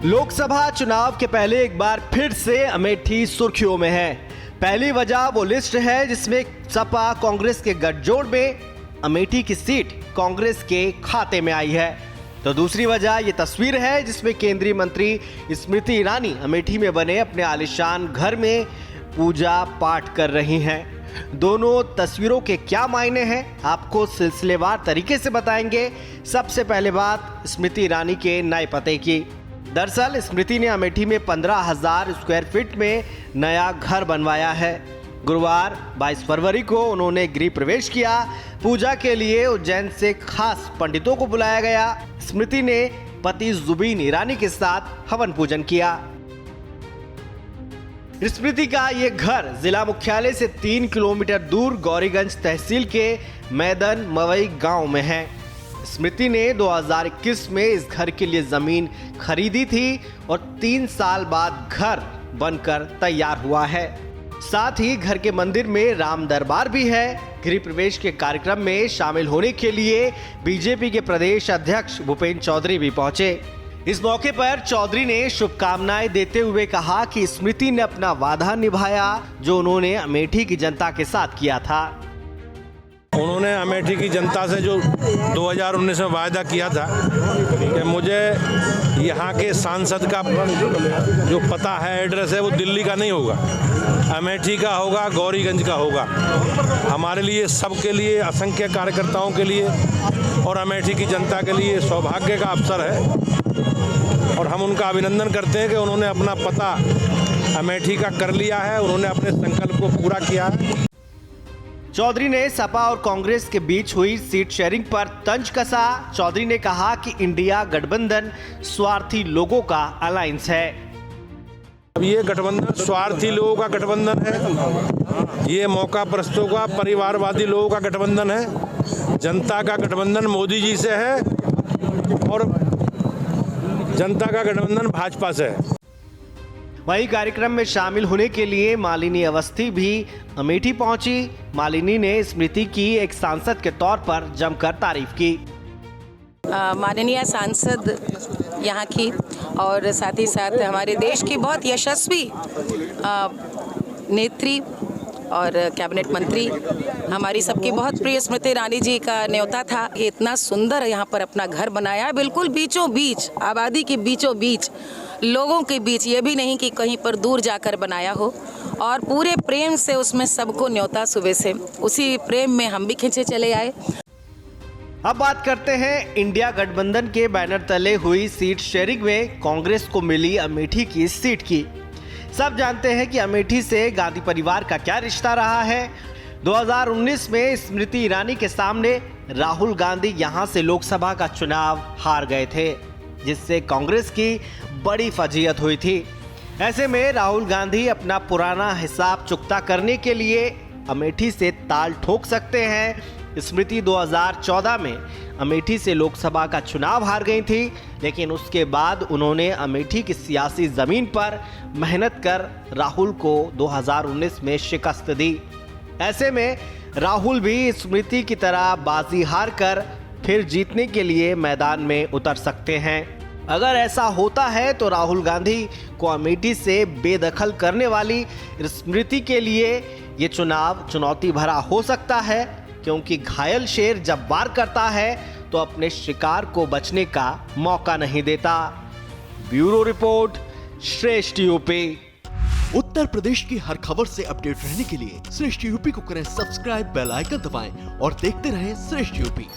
लोकसभा चुनाव के पहले एक बार फिर से अमेठी सुर्खियों में है। पहली वजह वो लिस्ट है जिसमें सपा कांग्रेस के गठजोड़ में अमेठी की सीट कांग्रेस के खाते में आई है, तो दूसरी वजह ये तस्वीर है जिसमें केंद्रीय मंत्री स्मृति ईरानी अमेठी में बने अपने आलीशान घर में पूजा पाठ कर रही हैं। दोनों तस्वीरों के क्या मायने हैं आपको सिलसिलेवार तरीके से बताएंगे। सबसे पहले बात स्मृति ईरानी के नए पते की। दरअसल स्मृति ने अमेठी में 15,000 स्क्वायर फीट में नया घर बनवाया है। गुरुवार 22 फरवरी को उन्होंने गृह प्रवेश किया। पूजा के लिए उज्जैन से खास पंडितों को बुलाया गया। स्मृति ने पति जुबीन ईरानी के साथ हवन पूजन किया। स्मृति का ये घर जिला मुख्यालय से 3 किलोमीटर दूर गौरीगंज तहसील के मैदन मवई गांव में है। स्मृति ने 2021 में इस घर के लिए जमीन खरीदी थी और 3 साल बाद घर बनकर तैयार हुआ है। साथ ही घर के मंदिर में राम दरबार भी है। गृह प्रवेश के कार्यक्रम में शामिल होने के लिए बीजेपी के प्रदेश अध्यक्ष भूपेंद्र चौधरी भी पहुंचे। इस मौके पर चौधरी ने शुभकामनाएं देते हुए कहा कि स्मृति ने अपना वादा निभाया जो उन्होंने अमेठी की जनता के साथ किया था। उन्होंने अमेठी की जनता से जो 2019 में वायदा किया था कि मुझे यहाँ के सांसद का जो पता है, एड्रेस है, वो दिल्ली का नहीं होगा, अमेठी का होगा, गौरीगंज का होगा। हमारे लिए, सबके लिए, असंख्य कार्यकर्ताओं के लिए और अमेठी की जनता के लिए सौभाग्य का अवसर है और हम उनका अभिनंदन करते हैं कि उन्होंने अपना पता अमेठी का कर लिया है। उन्होंने अपने संकल्प को पूरा किया है। चौधरी ने सपा और कांग्रेस के बीच हुई सीट शेयरिंग पर तंज कसा। चौधरी ने कहा कि इंडिया गठबंधन स्वार्थी लोगों का अलायंस है। अब ये गठबंधन स्वार्थी लोगों का गठबंधन है, ये मौका परस्तों का, परिवारवादी लोगों का गठबंधन है। जनता का गठबंधन मोदी जी से है और जनता का गठबंधन भाजपा से है। वहीं कार्यक्रम में शामिल होने के लिए मालिनी अवस्थी भी अमेठी पहुंची। मालिनी ने स्मृति की एक सांसद के तौर पर जमकर तारीफ की। माननीय सांसद यहाँ की और साथ ही साथ हमारे देश की बहुत यशस्वी नेत्री और कैबिनेट मंत्री, हमारी सबकी बहुत प्रिय स्मृति ईरानी जी का न्योता था कि इतना सुंदर यहाँ पर अपना घर बनाया, बिल्कुल बीचों बीच, आबादी के बीचों बीच, लोगों के बीच, ये भी नहीं कि कहीं पर दूर जाकर बनाया हो, और पूरे प्रेम से उसमें सबको न्योता सुबह से, उसी प्रेम में हम भी खींचे चले आए। अब बात करते हैं इंडिया गठबंधन के बैनर तले हुई सीट शेयरिंग में कांग्रेस को मिली अमेठी की सीट की। सब जानते हैं कि अमेठी से गांधी परिवार का क्या रिश्ता रहा है। 2019 में स्मृति ईरानी के सामने राहुल गांधी यहां से लोकसभा का चुनाव हार गए थे, जिससे कांग्रेस की बड़ी फजीहत हुई थी। ऐसे में राहुल गांधी अपना पुराना हिसाब चुकता करने के लिए अमेठी से ताल ठोक सकते हैं। स्मृति 2014 में अमेठी से लोकसभा का चुनाव हार गई थी, लेकिन उसके बाद उन्होंने अमेठी की सियासी जमीन पर मेहनत कर राहुल को 2019 में शिकस्त दी। ऐसे में राहुल भी स्मृति की तरह बाजी हार कर फिर जीतने के लिए मैदान में उतर सकते हैं। अगर ऐसा होता है तो राहुल गांधी को अमेठी से बेदखल करने वाली स्मृति के लिए ये चुनाव चुनौती भरा हो सकता है, क्योंकि घायल शेर जब वार करता है तो अपने शिकार को बचने का मौका नहीं देता। ब्यूरो रिपोर्ट, श्रेष्ठ यूपी। उत्तर प्रदेश की हर खबर से अपडेट रहने के लिए श्रेष्ठ यूपी को करें सब्सक्राइब, बेल आइकन दबाएं और देखते रहें श्रेष्ठ यूपी।